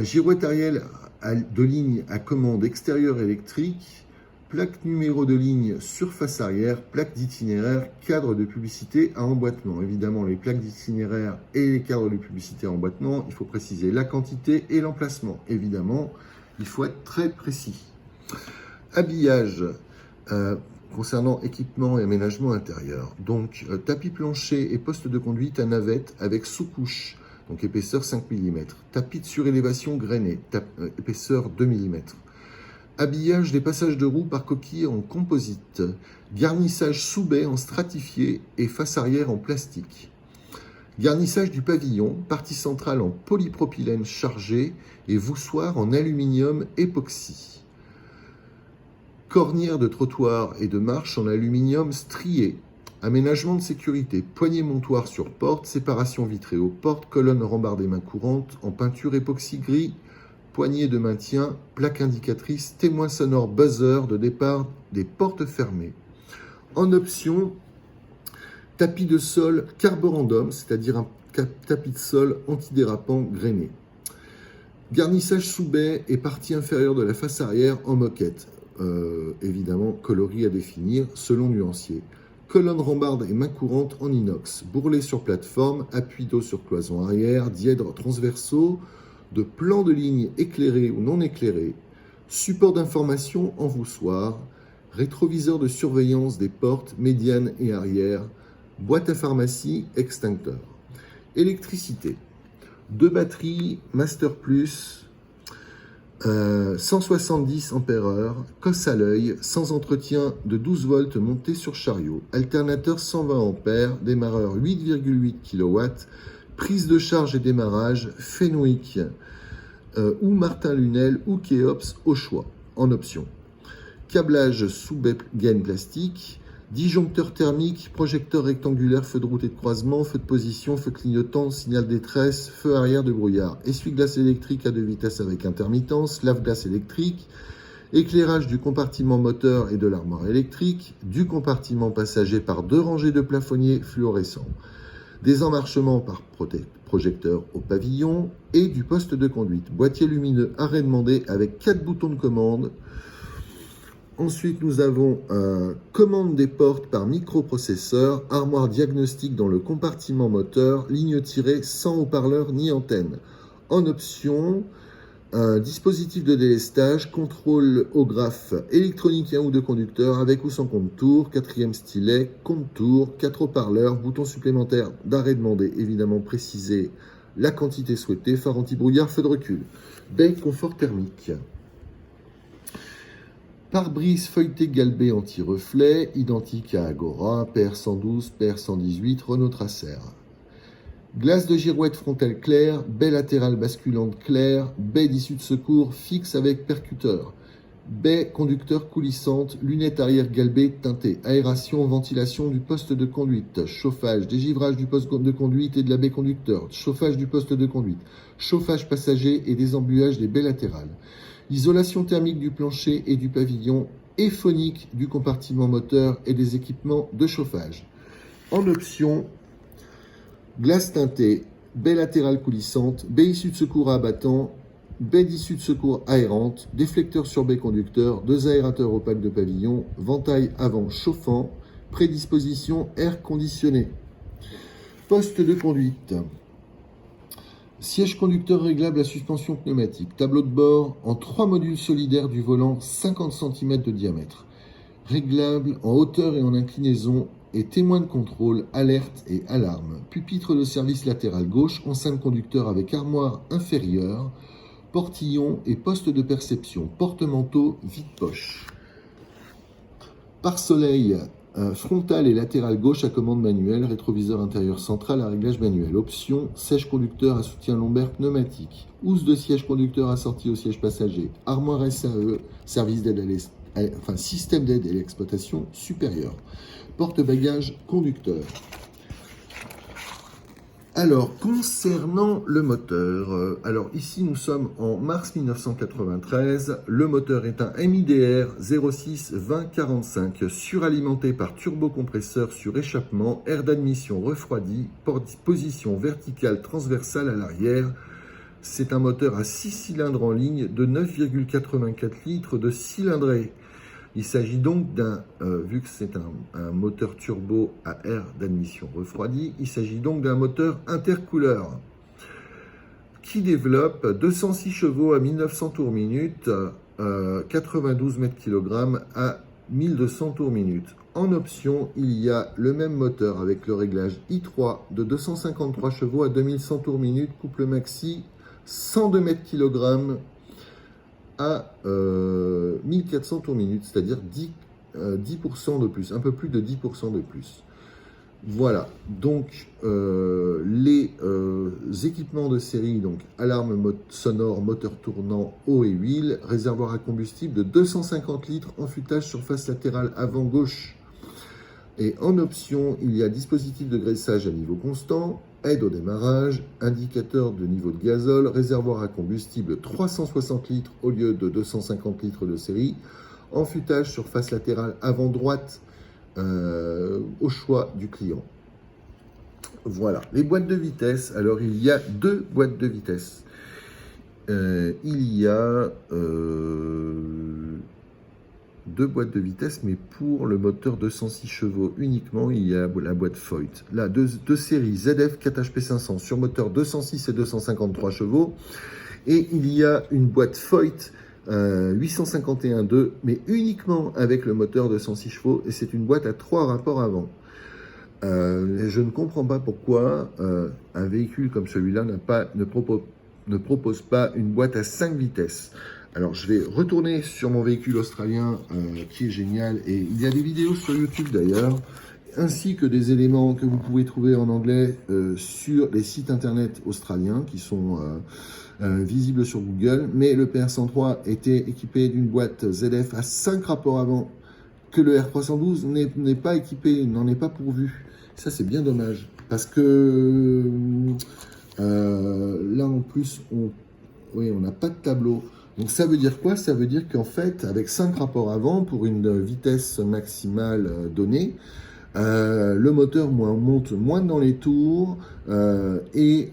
girouette arrière de ligne à commande extérieure électrique, plaque numéro de ligne surface arrière, plaque d'itinéraire, cadre de publicité à emboîtement. Évidemment, les plaques d'itinéraire et les cadres de publicité à emboîtement, il faut préciser la quantité et l'emplacement. Évidemment, il faut être très précis. Habillage concernant équipement et aménagement intérieur. Donc, tapis plancher et poste de conduite à navette avec sous-couche, donc épaisseur 5 mm. Tapis de surélévation grainé, épaisseur 2 mm. Habillage des passages de roues par coquille en composite. Garnissage sous baie en stratifié et face arrière en plastique. Garnissage du pavillon, partie centrale en polypropylène chargé et voussoir en aluminium époxy. Cornière de trottoir et de marche en aluminium strié. Aménagement de sécurité, poignée montoir sur porte, séparation vitrée aux portes, colonne rambardée main courante en peinture époxy gris, poignée de maintien, plaque indicatrice, témoin sonore buzzer de départ des portes fermées. En option, tapis de sol carborandum, c'est-à-dire un tapis de sol antidérapant grainé. Garnissage sous baie et partie inférieure de la face arrière en moquette. Évidemment, coloris à définir selon nuancier. Colonne rambarde et main courante en inox. Bourrelet sur plateforme, appui d'eau sur cloison arrière, dièdres transversaux, de plans de ligne éclairés ou non éclairés, support d'information en voussoir, rétroviseur de surveillance des portes médianes et arrière, boîte à pharmacie, extincteur. Électricité. 2 batteries Master Plus, 170 ampères, cosse à l'œil, sans entretien de 12 volts monté sur chariot, alternateur 120 ampères, démarreur 8,8 kW, prise de charge et démarrage, Fenwick ou Martin Lunel ou Keops au choix, en option. Câblage sous gaine plastique, disjoncteur thermique, projecteur rectangulaire, feu de route et de croisement, feu de position, feu clignotant, signal détresse, feu arrière de brouillard, essuie-glace électrique à 2 vitesses avec intermittence, lave-glace électrique, éclairage du compartiment moteur et de l'armoire électrique, du compartiment passager par 2 rangées de plafonniers fluorescents, des emmarchements par projecteur au pavillon et du poste de conduite. Boîtier lumineux arrêt demandé avec 4 boutons de commande. Ensuite, nous avons commande des portes par microprocesseur, armoire diagnostique dans le compartiment moteur, ligne tirée sans haut-parleur ni antenne. En option, dispositif de délestage, contrôle au graphe électronique 1 ou 2 conducteurs avec ou sans compte-tour, 4e stylet, compte-tour, 4 haut-parleurs, bouton supplémentaire d'arrêt demandé, évidemment précisé la quantité souhaitée, phare anti-brouillard, feu de recul. Baie confort thermique. Pare-brise feuilleté galbé anti-reflet, identique à Agora, PR112, PR118, Renault Tracer. Glace de girouette frontale claire, baie latérale basculante claire, baie d'issue de secours fixe avec percuteur. Baie conducteur coulissante, lunettes arrière galbées teintées, aération, ventilation du poste de conduite, chauffage, dégivrage du poste de conduite et de la baie conducteur, chauffage du poste de conduite, chauffage passager et désembuage des baies latérales, isolation thermique du plancher et du pavillon et phonique du compartiment moteur et des équipements de chauffage. En option, glace teintée, baie latérale coulissante, baie issue de secours à abattant, baie d'issue de secours aérante, déflecteur sur baie conducteur, 2 aérateurs au pack de pavillon, ventail avant chauffant, prédisposition air conditionné. Poste de conduite. Siège conducteur réglable à suspension pneumatique. Tableau de bord en 3 modules solidaires du volant 50 cm de diamètre. Réglable en hauteur et en inclinaison et témoin de contrôle, alerte et alarme. Pupitre de service latéral gauche, enceinte conducteur avec armoire inférieure, portillon et poste de perception, porte-manteau, vide-poche. Pare-soleil frontal et latéral gauche à commande manuelle, rétroviseur intérieur central à réglage manuel. Option, siège conducteur à soutien lombaire pneumatique. Housse de siège conducteur assortie au siège passager. Armoire SAE, service d'aide système d'aide à l'exploitation supérieure. Porte-bagages conducteur. Alors, concernant le moteur, alors ici nous sommes en mars 1993, le moteur est un MIDR 06 2045 suralimenté par turbocompresseur sur échappement, air d'admission refroidi, position verticale transversale à l'arrière. C'est un moteur à 6 cylindres en ligne de 9,84 litres de cylindrée. Il s'agit donc vu que c'est un moteur turbo à air d'admission refroidi, il s'agit donc d'un moteur intercouleur qui développe 206 chevaux à 1900 tours minute, 92 mètres-kg à 1200 tours minute. En option, il y a le même moteur avec le réglage i3 de 253 chevaux à 2100 tours minute, couple maxi, 102 mètres-kg à 1400 tours minute, c'est-à-dire 10% de plus, un peu plus de 10% de plus. Voilà, donc les équipements de série, donc alarme sonore, moteur tournant, eau et huile, réservoir à combustible de 250 litres, enfutage surface latérale avant gauche. Et en option, il y a dispositif de graissage à niveau constant, aide au démarrage, indicateur de niveau de gazole, réservoir à combustible 360 litres au lieu de 250 litres de série, enfutage sur face latérale avant droite au choix du client. Voilà, les boîtes de vitesse. Alors, il y a 2 boîtes de vitesse. Il y a 2 boîtes de vitesse, mais pour le moteur 206 chevaux uniquement, il y a la boîte Foyt. Là, deux séries ZF 4HP500 sur moteur 206 et 253 chevaux. Et il y a une boîte Foyt 851.2, mais uniquement avec le moteur 206 chevaux. Et c'est une boîte à 3 rapports avant. Je ne comprends pas pourquoi un véhicule comme celui-là ne propose pas une boîte à 5 vitesses. Alors, je vais retourner sur mon véhicule australien qui est génial. Et il y a des vidéos sur YouTube d'ailleurs, ainsi que des éléments que vous pouvez trouver en anglais sur les sites internet australiens qui sont visibles sur Google. Mais le PR103 était équipé d'une boîte ZF à 5 rapports avant que le R312 n'est pas équipé, n'en est pas pourvu. Ça, c'est bien dommage. Parce que là, en plus, on n'a pas de tableau. Donc ça veut dire quoi? Ça veut dire qu'en fait, avec 5 rapports avant, pour une vitesse maximale donnée, le moteur monte moins dans les tours et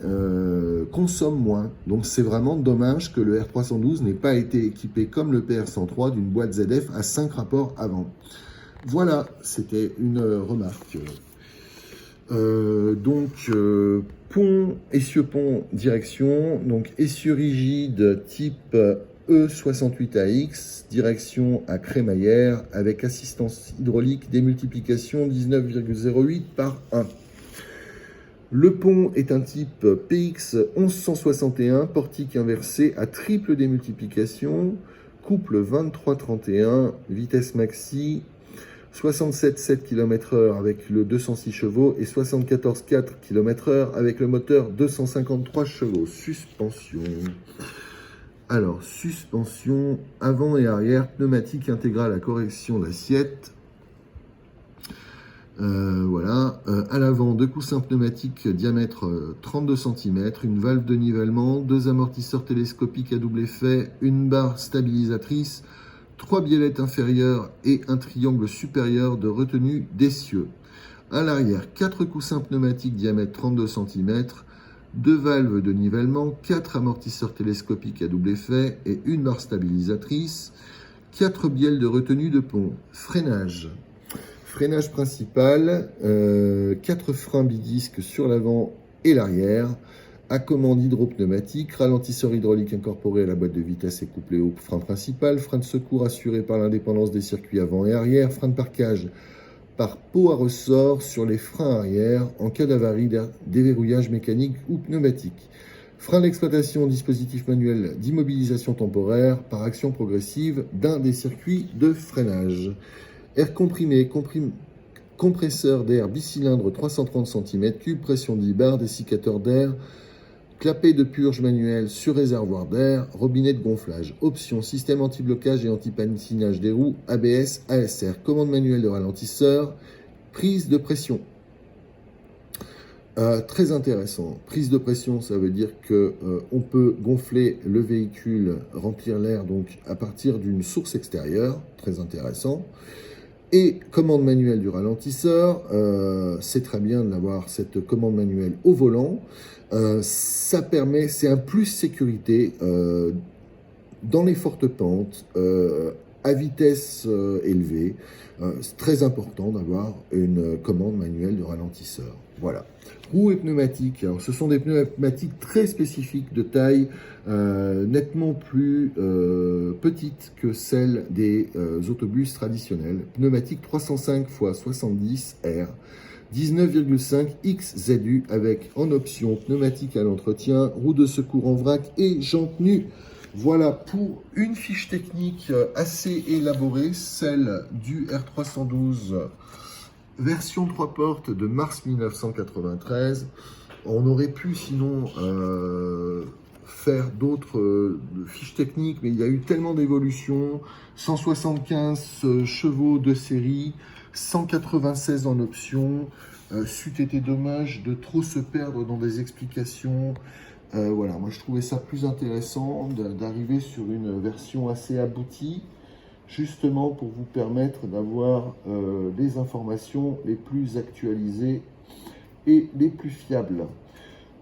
consomme moins. Donc c'est vraiment dommage que le R312 n'ait pas été équipé comme le PR103 d'une boîte ZF à 5 rapports avant. Voilà, c'était une remarque. Pont, essieu-pont, direction, donc essieu rigide type E68AX, direction à crémaillère avec assistance hydraulique, démultiplication 19,08 par 1. Le pont est un type PX 1161, portique inversé à triple démultiplication, couple 23-31, vitesse maxi 67,7 km/h avec le 206 chevaux et 74,4 km/h avec le moteur 253 chevaux. Suspension. Alors, suspension avant et arrière, pneumatique intégrale à correction d'assiette. Voilà, à l'avant, 2 coussins pneumatiques diamètre 32 cm, une valve de nivellement, 2 amortisseurs télescopiques à double effet, une barre stabilisatrice, 3 biellettes inférieures et un triangle supérieur de retenue d'essieu. À l'arrière, 4 coussins pneumatiques diamètre 32 cm, 2 valves de nivellement, 4 amortisseurs télescopiques à double effet et une barre stabilisatrice, 4 bielles de retenue de pont. Freinage. Freinage principal, 4 freins bidisques sur l'avant et l'arrière, à commande hydropneumatique, ralentisseur hydraulique incorporé à la boîte de vitesse et couplé au frein principal, frein de secours assuré par l'indépendance des circuits avant et arrière, frein de parquage par pot à ressort sur les freins arrière en cas d'avarie, déverrouillage mécanique ou pneumatique. Frein d'exploitation, dispositif manuel d'immobilisation temporaire par action progressive d'un des circuits de freinage. Air comprimé, compresseur d'air bicylindre 330 cm3, pression 10 bars, dessiccateur d'air, clapet de purge manuel sur réservoir d'air, robinet de gonflage. Option, système anti-blocage et anti-patinage des roues, ABS, ASR, commande manuelle de ralentisseur, prise de pression. Très intéressant. Prise de pression, ça veut dire que on peut gonfler le véhicule, remplir l'air donc à partir d'une source extérieure. Très intéressant. Et commande manuelle du ralentisseur, c'est très bien d'avoir cette commande manuelle au volant. Ça permet, c'est un plus sécurité dans les fortes pentes, à vitesse élevée. C'est très important d'avoir une commande manuelle de ralentisseur. Voilà. Roues et pneumatiques. Alors, ce sont des pneumatiques très spécifiques de taille nettement plus petites que celles des autobus traditionnels. Pneumatique 305 x 70 R. 19,5 XZU avec en option pneumatique à l'entretien, roue de secours en vrac et jantes nues. Voilà pour une fiche technique assez élaborée, celle du R312 version 3 portes de mars 1993. On aurait pu sinon faire d'autres fiches techniques, mais il y a eu tellement d'évolutions. 175 chevaux de série, 196 en option. C'eût été dommage de trop se perdre dans des explications. Voilà, moi je trouvais ça plus intéressant d'arriver sur une version assez aboutie, justement pour vous permettre d'avoir les informations les plus actualisées et les plus fiables.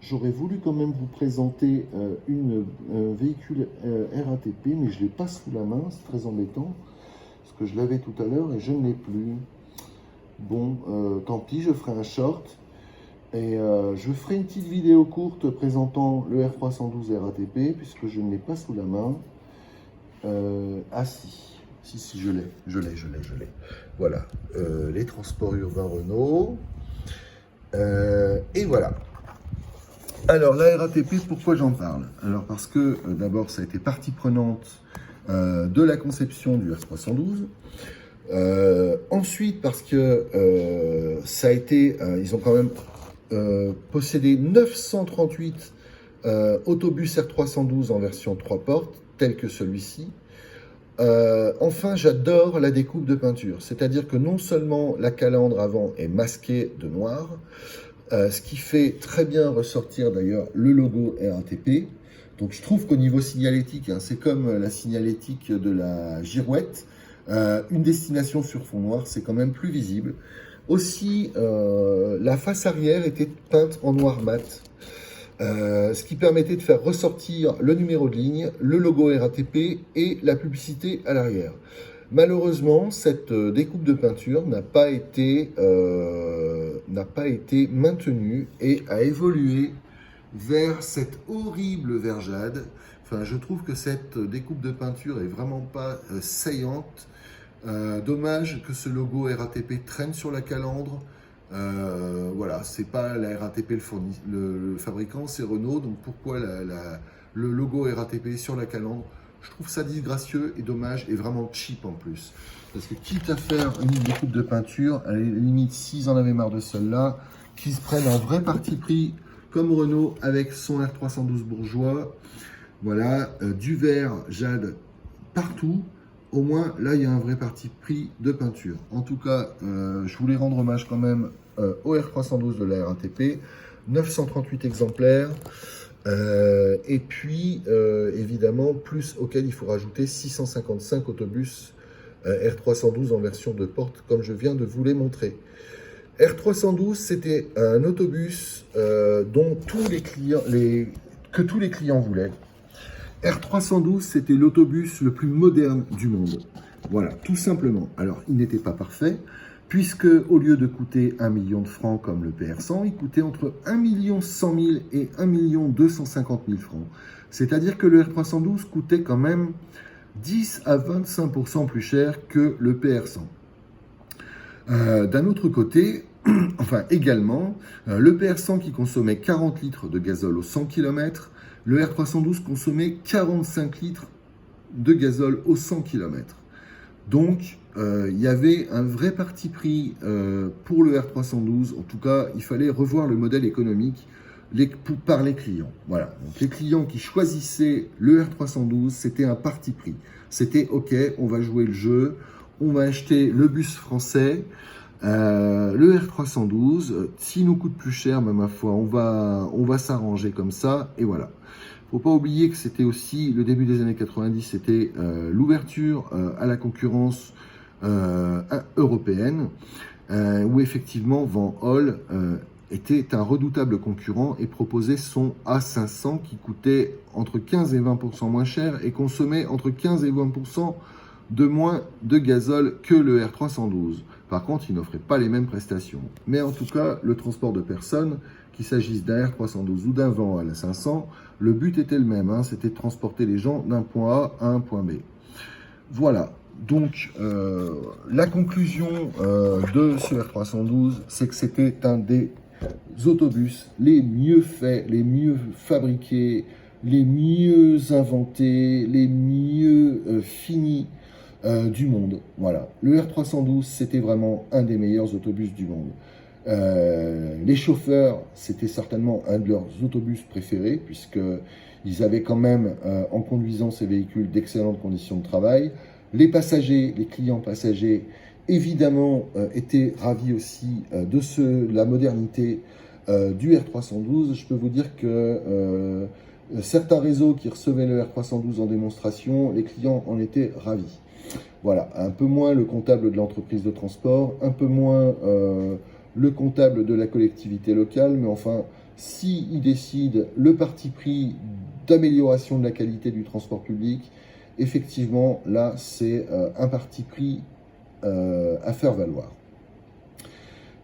J'aurais voulu quand même vous présenter un véhicule RATP, mais je ne l'ai pas sous la main, c'est très embêtant, parce que je l'avais tout à l'heure et je ne l'ai plus. Bon, tant pis, je ferai un short. Et je ferai une petite vidéo courte présentant le R312 RATP, puisque je ne l'ai pas sous la main. Ah si, je l'ai. Voilà, les transports urbains Renault. Et voilà. Alors, la RATP, pourquoi j'en parle? Alors, parce que d'abord, ça a été partie prenante de la conception du R312. Ensuite, parce que ça a été, ils ont quand même possédé 938 autobus R312 en version 3 portes, tel que celui-ci. Enfin, j'adore la découpe de peinture, c'est-à-dire que non seulement la calandre avant est masquée de noir, ce qui fait très bien ressortir d'ailleurs le logo RATP. Donc je trouve qu'au niveau signalétique, hein, c'est comme la signalétique de la girouette, une destination sur fond noir, c'est quand même plus visible. Aussi, la face arrière était peinte en noir mat, ce qui permettait de faire ressortir le numéro de ligne, le logo RATP et la publicité à l'arrière. Malheureusement, cette découpe de peinture n'a pas été maintenue et a évolué vers cette horrible vert jade. Enfin, je trouve que cette découpe de peinture est vraiment pas saillante. Dommage que ce logo RATP traîne sur la calandre. Voilà, voilà, c'est pas la RATP le fabricant, c'est Renault, donc pourquoi le logo RATP sur la calandre? Je trouve ça disgracieux et dommage et vraiment cheap en plus. Parce que quitte à faire une découpe de peinture, à la limite, s'ils en avaient marre de celle-là, qu'ils se prennent un vrai parti pris comme Renault avec son R312 bourgeois. Voilà, du vert jade partout. Au moins, là, il y a un vrai parti pris de peinture. En tout cas, je voulais rendre hommage quand même au R312 de la RATP. 938 exemplaires. Et puis, évidemment, plus auquel il faut rajouter 655 autobus R312 en version de porte, comme je viens de vous les montrer. R312, c'était un autobus dont tous les clients voulaient. R312, c'était l'autobus le plus moderne du monde. Voilà, tout simplement. Alors, il n'était pas parfait, puisque au lieu de coûter 1 million de francs comme le PR100, il coûtait entre 1 100 000 et 1 250 000 francs. C'est-à-dire que le R312 coûtait quand même 10 à 25% plus cher que le PR100. D'un autre côté, enfin également, le PR100 qui consommait 40 litres de gazole au 100 km, le R312 consommait 45 litres de gazole au 100 km. Donc, il y avait un vrai parti pris pour le R312. En tout cas, il fallait revoir le modèle économique par les clients. Voilà. Donc, les clients qui choisissaient le R312, c'était un parti pris. C'était OK, on va jouer le jeu, on va acheter le bus français, le R312. S'il nous coûte plus cher, mais ma foi, on va s'arranger comme ça, et voilà. Faut pas oublier que c'était aussi le début des années 90, c'était l'ouverture à la concurrence européenne, où effectivement Van Hool était un redoutable concurrent et proposait son A500 qui coûtait entre 15 et 20% moins cher et consommait entre 15 et 20% de moins de gazole que le R312. Par contre, il n'offrait pas les mêmes prestations. Mais en tout cas, le transport de personnes, qu'il s'agisse d'un R312 ou d'un Van Hool A500, le but était le même, hein, c'était de transporter les gens d'un point A à un point B. Voilà, donc la conclusion de ce R312, c'est que c'était un des autobus les mieux faits, les mieux fabriqués, les mieux inventés, les mieux finis du monde. Voilà, le R312, c'était vraiment un des meilleurs autobus du monde. Les chauffeurs, c'était certainement un de leurs autobus préférés, puisqu'ils avaient quand même, en conduisant ces véhicules, d'excellentes conditions de travail. Les passagers, les clients passagers, évidemment, étaient ravis aussi de la modernité du R312. Je peux vous dire que certains réseaux qui recevaient le R312 en démonstration, les clients en étaient ravis. Voilà, un peu moins le comptable de l'entreprise de transport, un peu moins le comptable de la collectivité locale, mais enfin, s'il décide le parti pris d'amélioration de la qualité du transport public, effectivement, là, c'est un parti pris à faire valoir.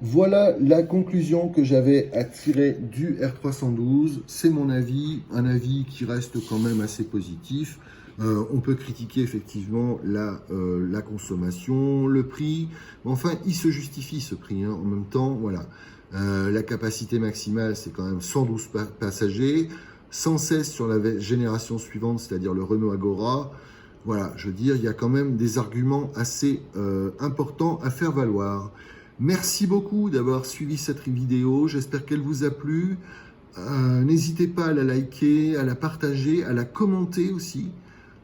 Voilà la conclusion que j'avais à tirer du R312. C'est mon avis, un avis qui reste quand même assez positif. On peut critiquer effectivement la consommation, le prix, mais enfin il se justifie ce prix, hein. En même temps, voilà, la capacité maximale c'est quand même 112 passagers, 116 sur la génération suivante, c'est-à-dire le Renault Agora. Voilà, je veux dire, il y a quand même des arguments assez importants à faire valoir. Merci beaucoup d'avoir suivi cette vidéo, j'espère qu'elle vous a plu. N'hésitez pas à la liker, à la partager, à la commenter aussi.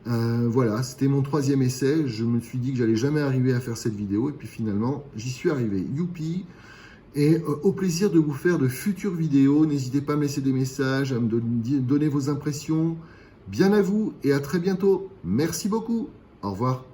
Voilà, c'était mon 3e essai. Je me suis dit que j'allais jamais arriver à faire cette vidéo et puis finalement, j'y suis arrivé. Youpi! Et au plaisir de vous faire de futures vidéos. N'hésitez pas à me laisser des messages, à me donner vos impressions. Bien à vous et à très bientôt. Merci beaucoup. Au revoir.